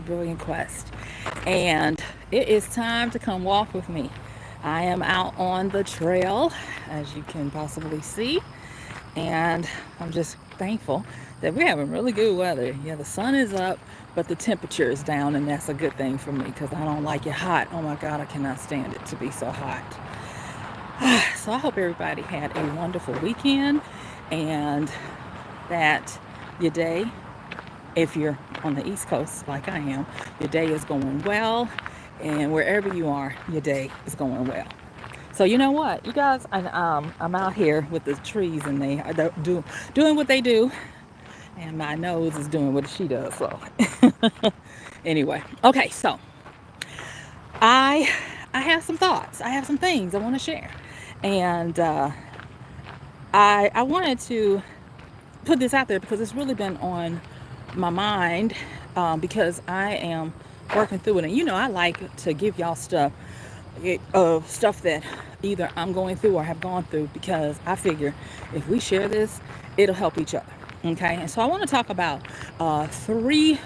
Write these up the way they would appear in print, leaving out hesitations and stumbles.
brilliant quest. And it is time to come walk with me. I am out on the trail, as you can possibly see, and I'm just thankful that we're having really good weather. Yeah, the sun is up, but the temperature is down, and that's a good thing for me because I don't like it hot. Oh my God, I cannot stand it to be so hot. So I hope everybody had a wonderful weekend and that your day, if you're on the East Coast like I am, your day is going well, and wherever you are, your day is going well. So you know what, you guys, I'm out here with the trees, and they are doing what they do, and my nose is doing what she does. So anyway, okay, so I I have some thoughts. I have some things I want to share, and I wanted to put this out there because it's really been on my mind, because I am working through it. And I like to give y'all stuff that either I'm going through or have gone through, because I figure if we share this, it'll help each other. Okay, and so I want to talk about three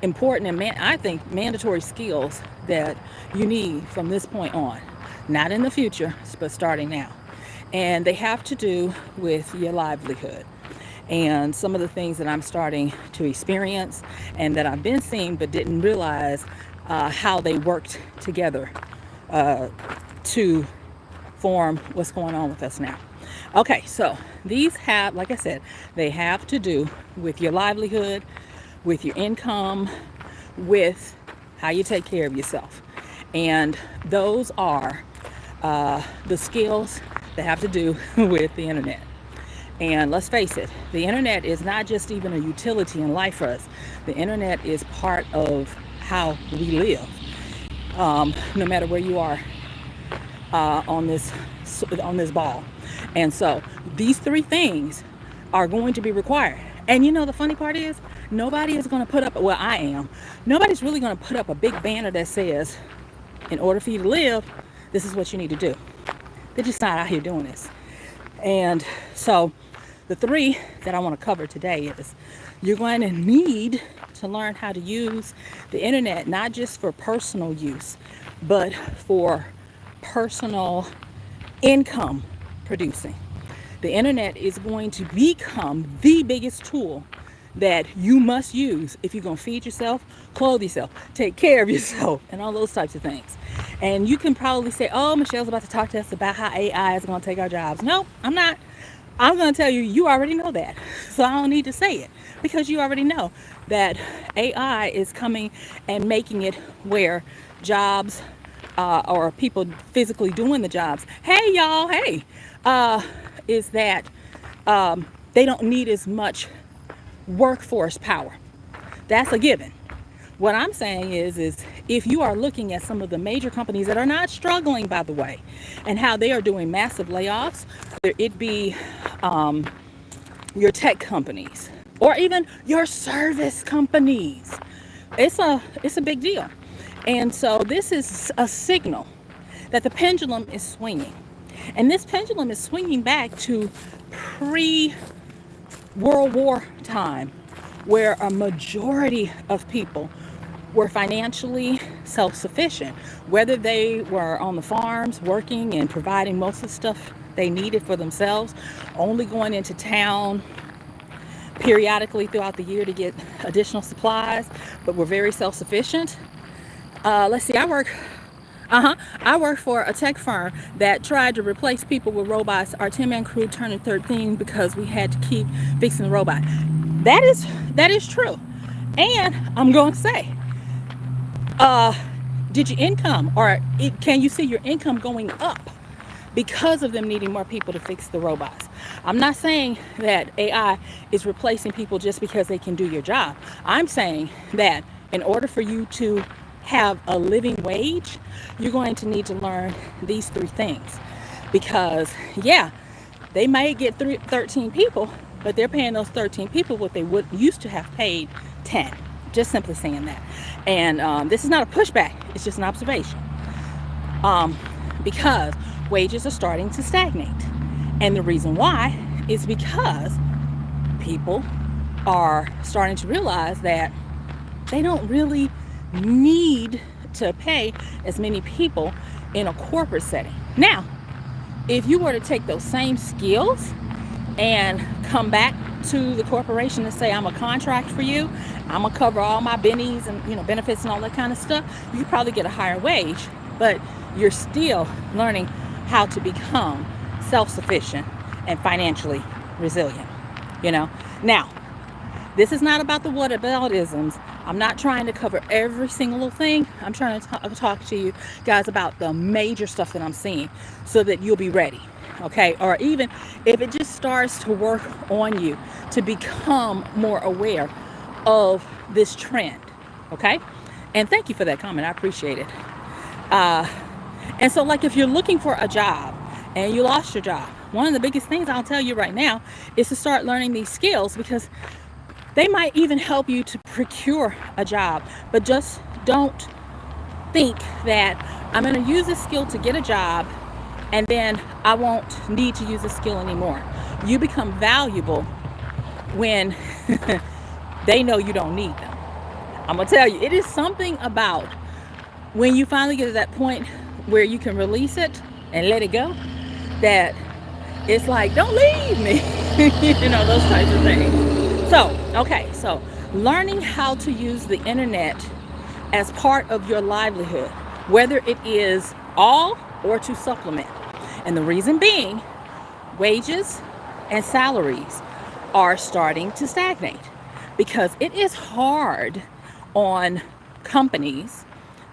important and I think mandatory skills that you need from this point on, not in the future, but starting now. And they have to do with your livelihood and some of the things that I'm starting to experience and that I've been seeing but didn't realize how they worked together to form what's going on with us now. Okay, so these have, like I said, they have to do with your livelihood, with your income, with how you take care of yourself. And those are the skills that have to do with the internet. And let's face it, the internet is not just even a utility in life for us. The internet is part of how we live, no matter where you are on this ball. And so these three things are going to be required. And the funny part is, nobody is going to put up, well, I am. Nobody's really going to put up a big banner that says, in order for you to live, this is what you need to do. They're just not out here doing this. And so the three that I want to cover today is, you're going to need to learn how to use the internet, not just for personal use, but for personal income producing. The internet is going to become the biggest tool that you must use if you're going to feed yourself, clothe yourself, take care of yourself, and all those types of things. And you can probably say, oh, Michelle's about to talk to us about how AI is going to take our jobs. No, I'm not. I'm going to tell you, you already know that. So I don't need to say it, because you already know that AI is coming and making it where jobs or people physically doing the jobs, hey, y'all, hey, is that they don't need as much workforce power. That's a given. What I'm saying is if you are looking at some of the major companies that are not struggling, by the way, and how they are doing massive layoffs, whether it be your tech companies or even your service companies, it's a big deal. And so this is a signal that the pendulum is swinging. And this pendulum is swinging back to pre-World War time, where a majority of people were financially self-sufficient, whether they were on the farms working and providing most of the stuff they needed for themselves, only going into town periodically throughout the year to get additional supplies, but were very self-sufficient. Let's see, I work for a tech firm that tried to replace people with robots. Our 10-man crew turned 13 because we had to keep fixing the robot. That is true. And I'm going to say, did your income, can you see your income going up because of them needing more people to fix the robots? I'm not saying that AI is replacing people just because they can do your job. I'm saying that in order for you to have a living wage, you're going to need to learn these three things. Because, yeah, they may get 13 people, but they're paying those 13 people what they would used to have paid 10. Just simply saying that. And this is not a pushback. It's just an observation. Because wages are starting to stagnate. And the reason why is because people are starting to realize that they don't really need to pay as many people in a corporate setting. Now, if you were to take those same skills and come back to the corporation and say, I'm a contract for you, I'm gonna cover all my bennies and benefits and all that kind of stuff, you could probably get a higher wage, but you're still learning how to become self-sufficient and financially resilient. Now, this is not about the whataboutisms. I'm not trying to cover every single thing. I'm trying to talk to you guys about the major stuff that I'm seeing so that you'll be ready. Okay, or even if it just starts to work on you to become more aware of this trend. Okay, and thank you for that comment. I appreciate it. And so, like, if you're looking for a job and you lost your job, one of the biggest things I'll tell you right now is to start learning these skills, because they might even help you to procure a job. But just don't think that I'm going to use this skill to get a job and then I won't need to use this skill anymore. You become valuable when they know you don't need them. I'm going to tell you, it is something about when you finally get to that point where you can release it and let it go, that it's like, don't leave me, those types of things. So learning how to use the internet as part of your livelihood, whether it is all or to supplement. And the reason being, wages and salaries are starting to stagnate, because it is hard on companies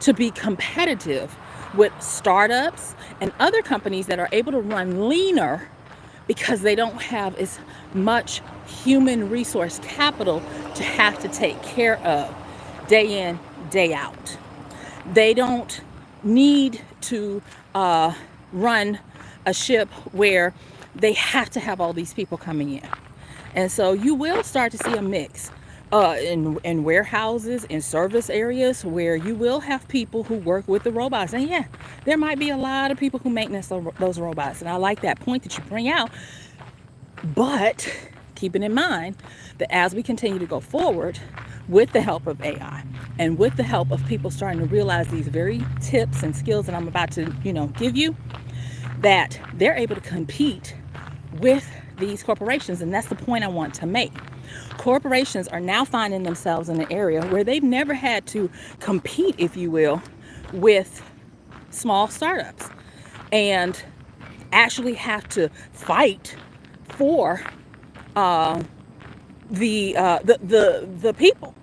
to be competitive with startups and other companies that are able to run leaner, because they don't have as much human resource capital to have to take care of day in, day out. They don't need to run a ship where they have to have all these people coming in. And so you will start to see a mix in warehouses, in service areas, where you will have people who work with the robots. And yeah, there might be a lot of people who maintenance those robots. And I like that point that you bring out. But keeping in mind that as we continue to go forward with the help of AI and with the help of people starting to realize these very tips and skills that I'm about to, give you, that they're able to compete with these corporations. And that's the point I want to make. Corporations are now finding themselves in an area where they've never had to compete, if you will, with small startups and actually have to fight for the people.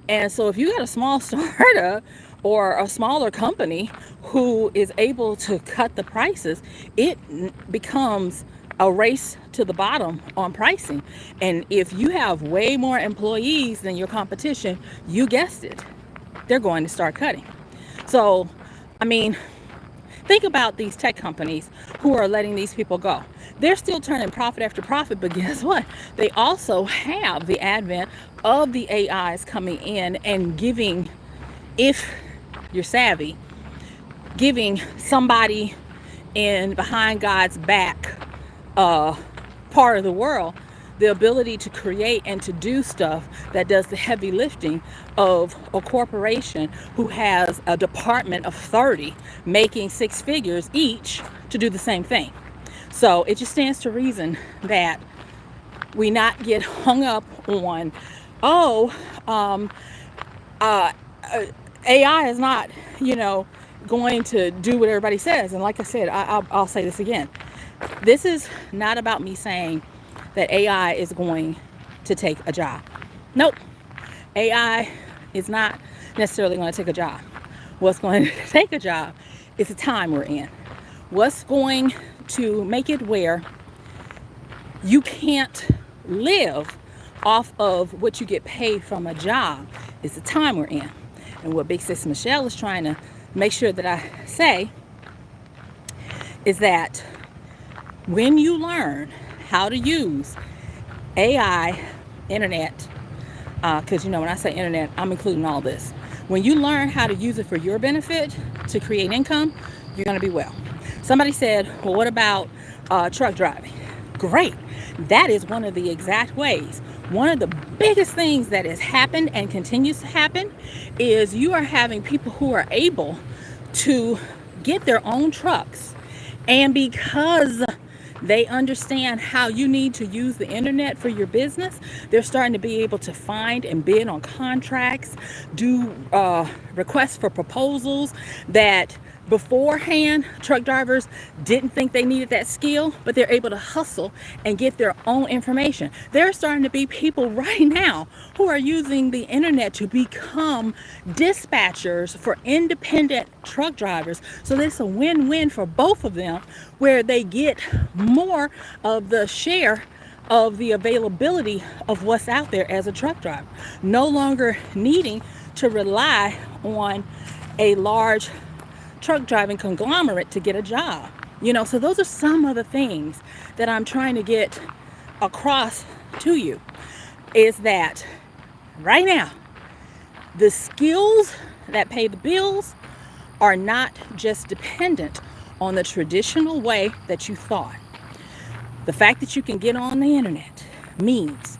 And so if you got a small startup or a smaller company who is able to cut the prices, it becomes a race to the bottom on pricing. And if you have way more employees than your competition, you guessed it, they're going to start cutting. So, think about these tech companies who are letting these people go. They're still turning profit after profit, but guess what? They also have the advent of the AIs coming in and giving, if you're savvy, giving somebody in behind God's back part of the world the ability to create and to do stuff that does the heavy lifting of a corporation who has a department of 30 making six figures each to do the same thing. So it just stands to reason that we not get hung up on, AI is not, going to do what everybody says. And like I said, I'll say this again. This is not about me saying that AI is going to take a job. Nope. AI is not necessarily going to take a job. What's going to take a job is the time we're in. What's going to make it where you can't live off of what you get paid from a job is the time we're in. And what Big Sis Michelle is trying to make sure that I say is that when you learn how to use AI, internet, because when I say internet, I'm including all this. When you learn how to use it for your benefit to create income, you're going to be well. Somebody said, well, what about truck driving? Great. That is one of the exact ways. One of the biggest things that has happened and continues to happen is you are having people who are able to get their own trucks, and because they understand how you need to use the internet for your business, they're starting to be able to find and bid on contracts, do requests for proposals that beforehand truck drivers didn't think they needed that skill, but they're able to hustle and get their own information. There are starting to be people right now who are using the internet to become dispatchers for independent truck drivers. So it's a win-win for both of them, where they get more of the share of the availability of what's out there as a truck driver, no longer needing to rely on a large truck driving conglomerate to get a job. So those are some of the things that I'm trying to get across to you, is that right now, the skills that pay the bills are not just dependent on the traditional way that you thought. The fact that you can get on the internet means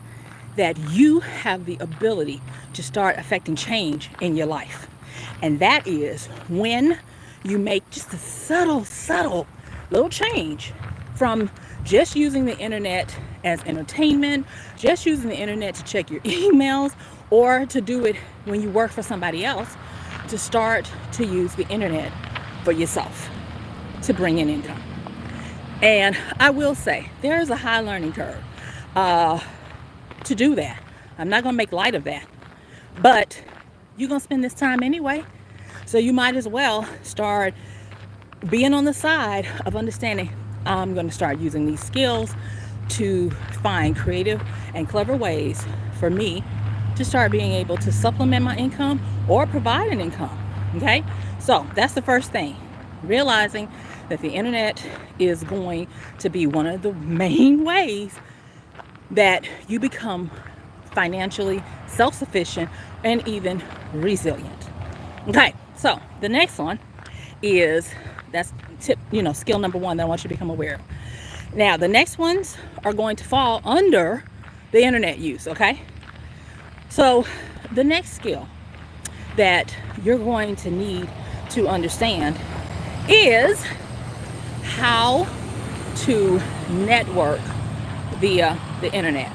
that you have the ability to start affecting change in your life. And that is when you make just a subtle little change from just using the internet as entertainment, just using the internet to check your emails, or to do it when you work for somebody else, to start to use the internet for yourself to bring in income. And I will say, there is a high learning curve to do that. I'm not going to make light of that. But you're going to spend this time anyway. So you might as well start being on the side of understanding, I'm going to start using these skills to find creative and clever ways for me to start being able to supplement my income or provide an income. Okay? So that's the first thing. Realizing that the internet is going to be one of the main ways that you become financially self-sufficient and even resilient. Okay, so the next one is, that's tip, skill number one that I want you to become aware of. Now, the next ones are going to fall under the internet use, okay? So the next skill that you're going to need to understand is how to network via the internet.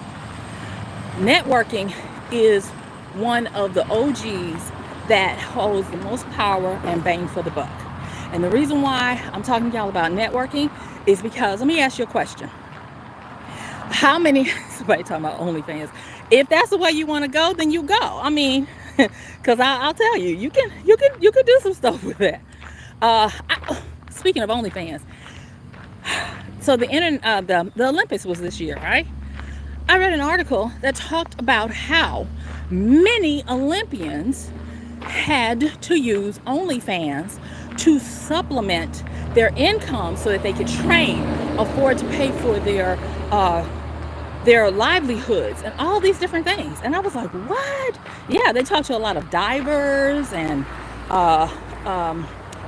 Networking is one of the OGs that holds the most power and bang for the buck. And the reason why I'm talking to y'all about networking is because, let me ask you a question. How many, somebody talking about OnlyFans. If that's the way you want to go, then you go. I mean, because I'll tell you, you can do some stuff with that. Speaking of OnlyFans, so the Olympics was this year, right? I read an article that talked about how many Olympians had to use OnlyFans to supplement their income so that they could train, afford to pay for their livelihoods and all these different things. And I was like, what? Yeah, they talked to a lot of divers and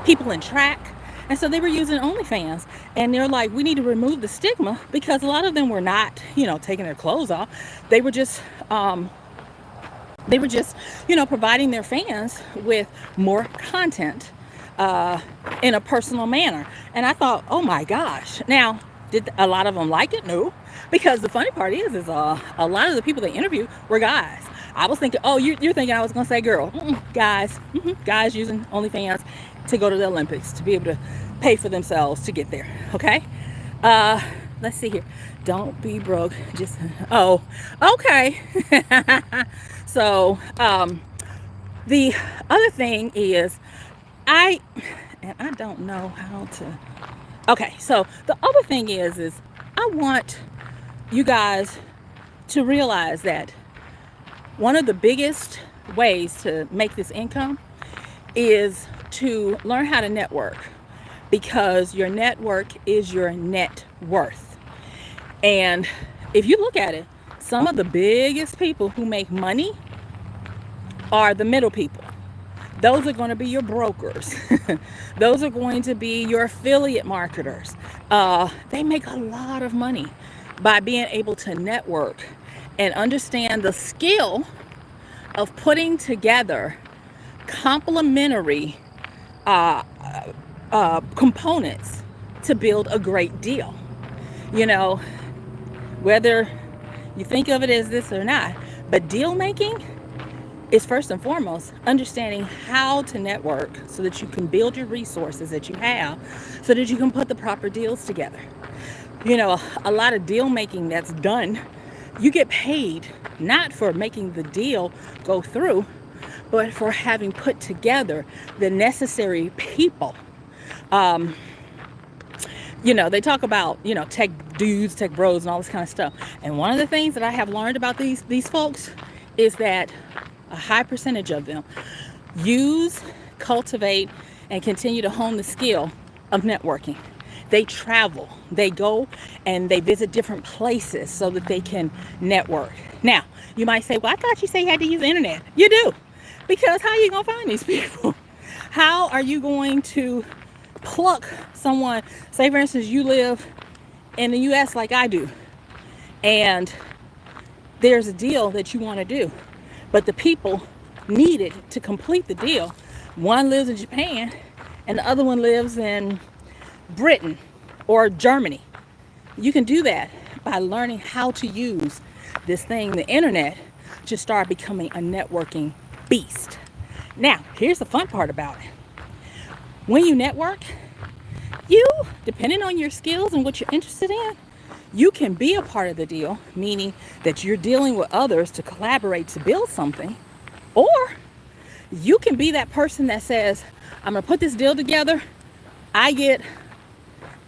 people in track. And so they were using OnlyFans, and they're like, we need to remove the stigma, because a lot of them were not, taking their clothes off. They were just providing their fans with more content in a personal manner. And I thought, oh my gosh. Now, did a lot of them like it? No. Because the funny part is a lot of the people they interviewed were guys. I was thinking, oh, you're thinking I was going to say girl. Guys. Guys using OnlyFans to go to the Olympics, to be able to pay for themselves to get there. Okay? Let's see here. Don't be broke. Just, oh, okay. So, the other thing is, I don't know how to, okay, so the other thing is I want you guys to realize that one of the biggest ways to make this income is to learn how to network, because your network is your net worth. And if you look at it, some of the biggest people who make money are the middle people. Those are going to be your brokers. Those are going to be your affiliate marketers. They make a lot of money by being able to network and understand the skill of putting together complementary uh, components to build a great deal. You know, whether you think of it as this or not, but deal making is first and foremost understanding how to network so that you can build your resources that you have so that you can put the proper deals together. You know, a lot of deal making that's done, you get paid not for making the deal go through, but for having put together the necessary people. Um, they talk about, tech dudes, tech bros, and all this kind of stuff. And one of the things that I have learned about these folks is that a high percentage of them use, cultivate, and continue to hone the skill of networking. They travel, they go and they visit different places so that they can network. Now, you might say, well, I thought you said you had to use the internet. You do, because how are you going to find these people? How are you going to pluck someone? Say, for instance, you live in the US like I do, and there's a deal that you want to do, but the people needed to complete the deal. One lives in Japan and the other one lives in Britain or Germany. You can do that by learning how to use this thing, the internet, to start becoming a networking beast. Now, here's the fun part about it. When you network, you, depending on your skills and what you're interested in, you can be a part of the deal, meaning that you're dealing with others to collaborate to build something, or you can be that person that says, I'm going to put this deal together. I get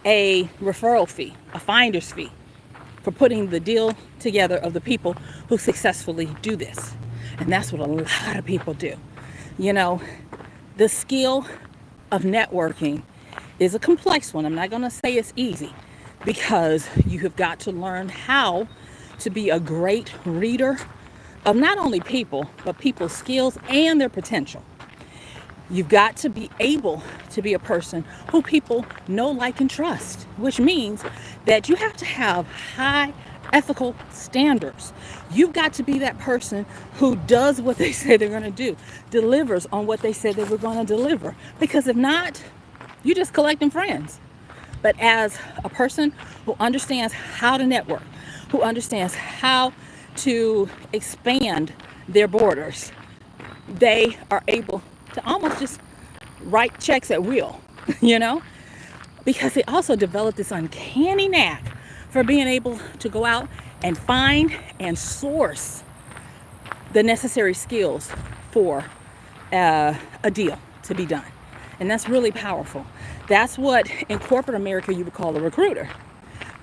a referral fee, a finder's fee for putting the deal together of the people who successfully do this. And that's what a lot of people do. The skill of networking is a complex one. I'm not going to say it's easy, because you have got to learn how to be a great reader of not only people, but people's skills and their potential. You've got to be able to be a person who people know, like, and trust, which means that you have to have high ethical standards. You've got to be that person who does what they say they're going to do, delivers on what they said they were going to deliver. Because if not, you're just collecting friends. But as a person who understands how to network, who understands how to expand their borders, they are able to almost just write checks at will, because they also develop this uncanny knack for being able to go out and find and source the necessary skills for a deal to be done. And that's really powerful. That's what in corporate America you would call a recruiter.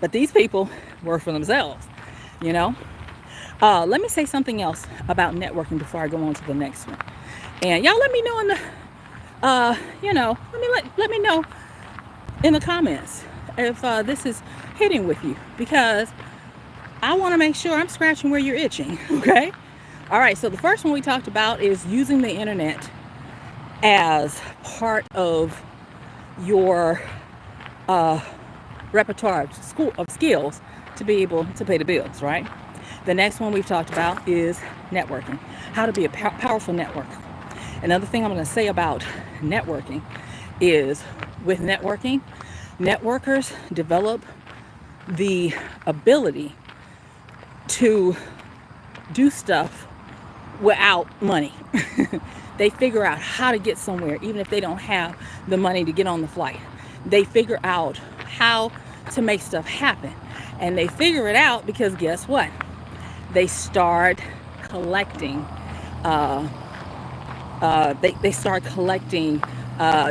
But these people work for themselves, Let me say something else about networking before I go on to the next one. And y'all let me know in the, let me know in the comments if this is hitting with you, because I want to make sure I'm scratching where you're itching, okay? All right, so the first one we talked about is using the internet as part of your repertoire of skills to be able to pay the bills, right? The next one we've talked about is networking, how to be a powerful networker. Another thing I'm going to say about networking is, with networking, networkers develop the ability to do stuff without money. They figure out how to get somewhere even if they don't have the money to get on the flight. They figure out how to make stuff happen. And they figure it out because guess what? They start collecting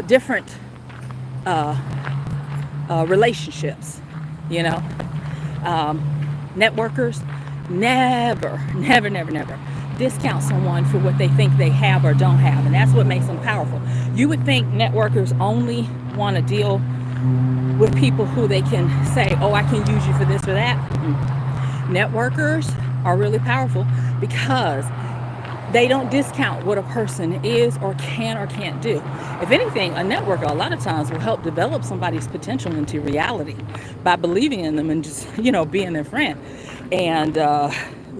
different relationships, networkers never discount someone for what they think they have or don't have, and that's what makes them powerful. You would think networkers only want to deal with people who they can say, oh, I can use you for this or that. Networkers are really powerful because they don't discount what a person is or can't do. If anything, a networker a lot of times will help develop somebody's potential into reality by believing in them and just, being their friend and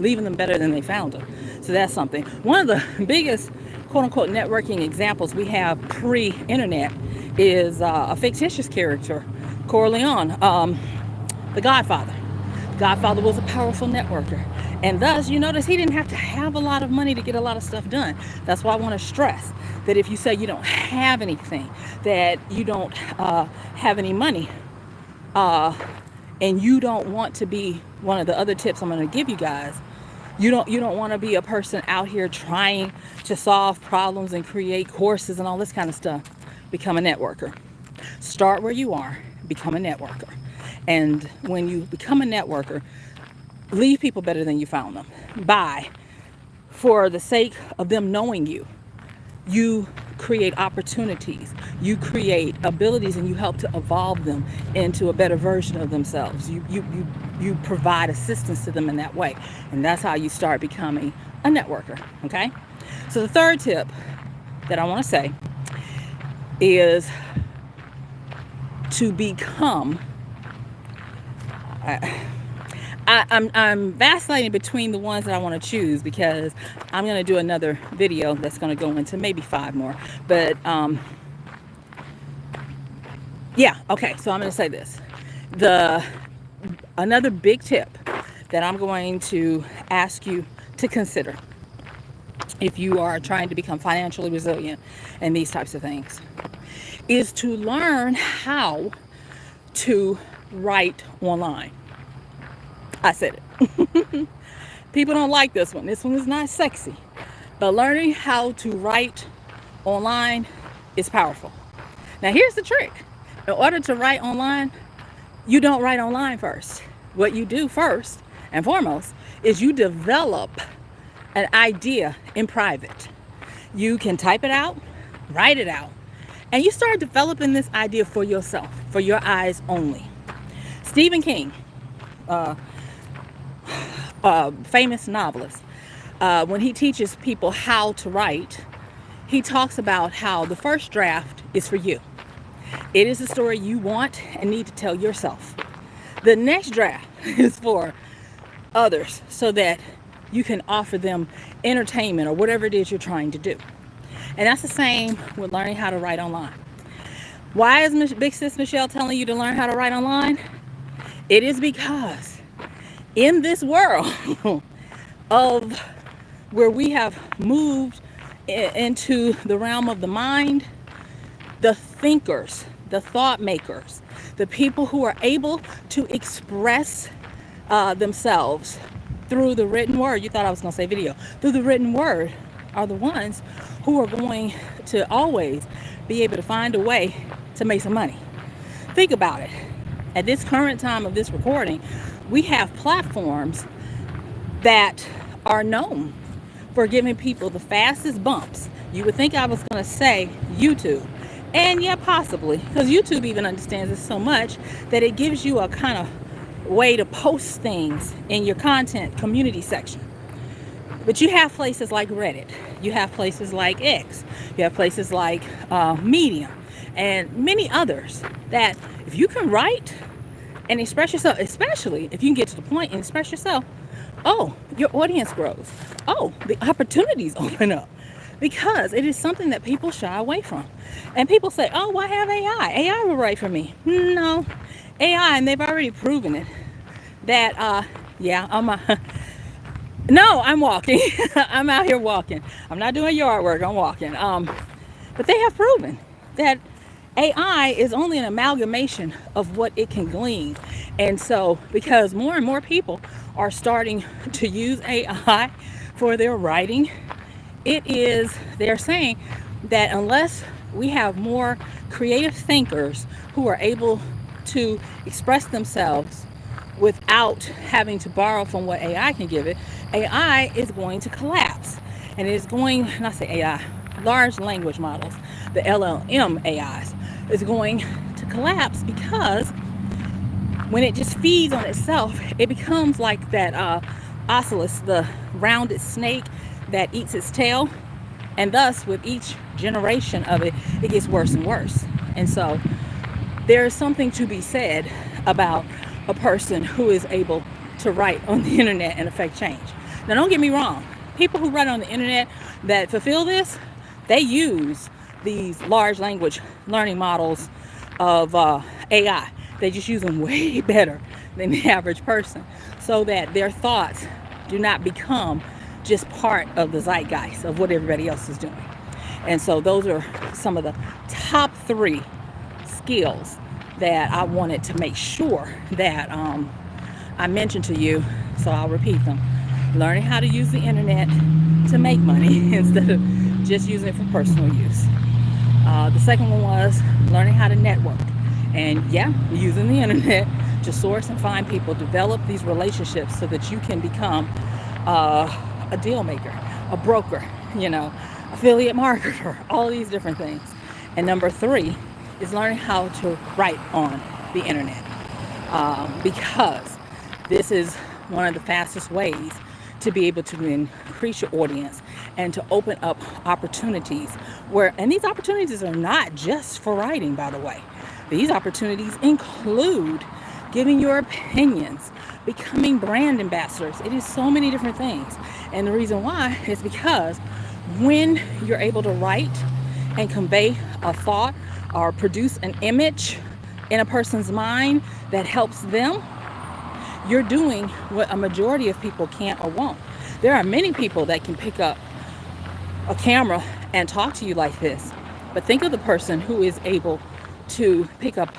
leaving them better than they found them. So that's something. One of the biggest quote unquote networking examples we have pre-internet is a fictitious character, Corleone, the Godfather. Godfather was a powerful networker. And thus, you notice he didn't have to have a lot of money to get a lot of stuff done. That's why I want to stress that if you say you don't have anything, that you don't have any money, and you don't want to be one of the other tips I'm going to give you guys, you don't want to be a person out here trying to solve problems and create courses and all this kind of stuff. Become a networker. Start where you are. Become a networker. And when you become a networker, leave people better than you found them. For the sake of them knowing you, you create opportunities, you create abilities, and you help to evolve them into a better version of themselves. You provide assistance to them in that way. And that's how you start becoming a networker, okay? So the third tip that I want to say is to become... I'm vacillating between the ones that I want to choose because I'm going to do another video that's going to go into maybe 5 more. But yeah, okay. So I'm going to say this: another big tip that I'm going to ask you to consider if you are trying to become financially resilient and these types of things is to learn how to write online. I said it. People don't like this one. This one is not sexy. But learning how to write online is powerful. Now, here's the trick. In order to write online, you don't write online first. What you do first and foremost is you develop an idea in private. You can type it out, write it out, and you start developing this idea for yourself, for your eyes only. Stephen King, famous novelist, when he teaches people how to write, he talks about how the first draft is for you. It is the story you want and need to tell yourself. The next draft is for others so that you can offer them entertainment or whatever it is you're trying to do. And that's the same with learning how to write online. Why is Big Sis Michelle telling you to learn how to write online? It is because in this world of where we have moved into the realm of the mind, the thinkers, the thought makers, the people who are able to express themselves through the written word, you thought I was going to say video, through the written word, are the ones who are going to always be able to find a way to make some money. Think about it. At this current time of this recording, we have platforms that are known for giving people the fastest bumps. You would think I was going to say YouTube. And yeah, possibly, because YouTube even understands this so much that it gives you a kind of way to post things in your content community section. But you have places like Reddit, you have places like X, you have places like Medium, and many others that if you can write and express yourself, especially if you can get to the point and express yourself, oh, your audience grows. Oh, the opportunities open up. Because it is something that people shy away from. And people say, oh, I have AI. AI will write for me. No, AI, and they've already proven it, that, no, I'm walking. I'm out here walking. I'm not doing yard work. I'm walking. But they have proven that AI is only an amalgamation of what it can glean. And so, because more and more people are starting to use AI for their writing, they're saying that unless we have more creative thinkers who are able to express themselves without having to borrow from what AI can give it, AI is going to collapse. And it is going, not say AI, large language models, the LLM AIs, is going to collapse because when it just feeds on itself, it becomes like that ocelot, the rounded snake that eats its tail. And thus, with each generation of it, it gets worse and worse. And so there is something to be said about a person who is able to write on the internet and affect change. Now, don't get me wrong. People who run on the internet that fulfill this, they use these large language learning models of AI. They just use them way better than the average person so that their thoughts do not become just part of the zeitgeist of what everybody else is doing. And so those are some of the top 3 skills that I wanted to make sure that I mentioned to you, so I'll repeat them. Learning how to use the internet to make money instead of just using it for personal use. The second one was learning how to network. And yeah, using the internet to source and find people, develop these relationships so that you can become a deal maker, a broker, affiliate marketer, all these different things. And number 3 is learning how to write on the internet, because this is one of the fastest ways to be able to increase your audience and to open up opportunities and these opportunities are not just for writing, by the way. These opportunities include giving your opinions, becoming brand ambassadors. It is so many different things. And the reason why is because when you're able to write and convey a thought or produce an image in a person's mind that helps them, you're doing what a majority of people can't or won't. There are many people that can pick up a camera and talk to you like this, but think of the person who is able to pick up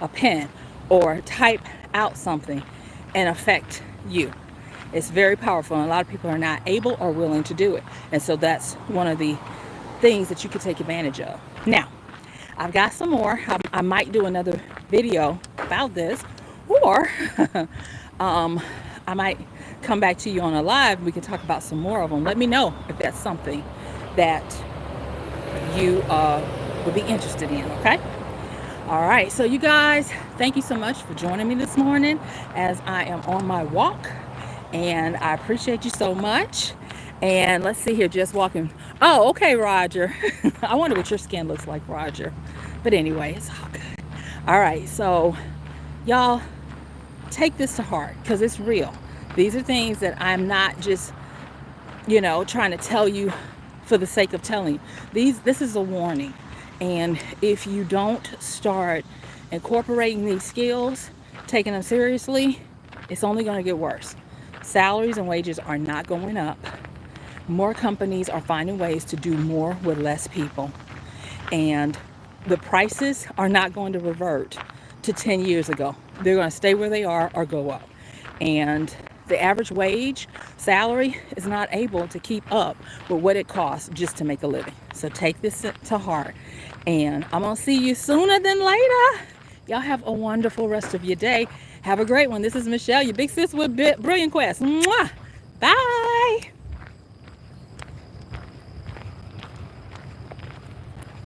a pen or type out something and affect you. It's very powerful, and a lot of people are not able or willing to do it. And so that's one of the things that you can take advantage of. Now, I've got some more. I might do another video about this, or I might come back to you on a live. We can talk about some more of them. Let me know if that's something that you would be interested in, okay? All right, so you guys, thank you so much for joining me this morning as I am on my walk, and I appreciate you so much. And let's see here, just walking. Oh, okay, Roger. I wonder what your skin looks like, Roger. But anyway, it's all good. All right, so y'all take this to heart because it's real. These are things that I'm not just, trying to tell you for the sake of telling you. This is a warning. And if you don't start incorporating these skills, taking them seriously, it's only going to get worse. Salaries and wages are not going up. More companies are finding ways to do more with less people. And the prices are not going to revert to 10 years ago. They're going to stay where they are or go up. And the average wage salary is not able to keep up with what it costs just to make a living. So take this to heart. And I'm going to see you sooner than later. Y'all have a wonderful rest of your day. Have a great one. This is Michelle, your big sis with Brilliant Quest. Mwah! Bye.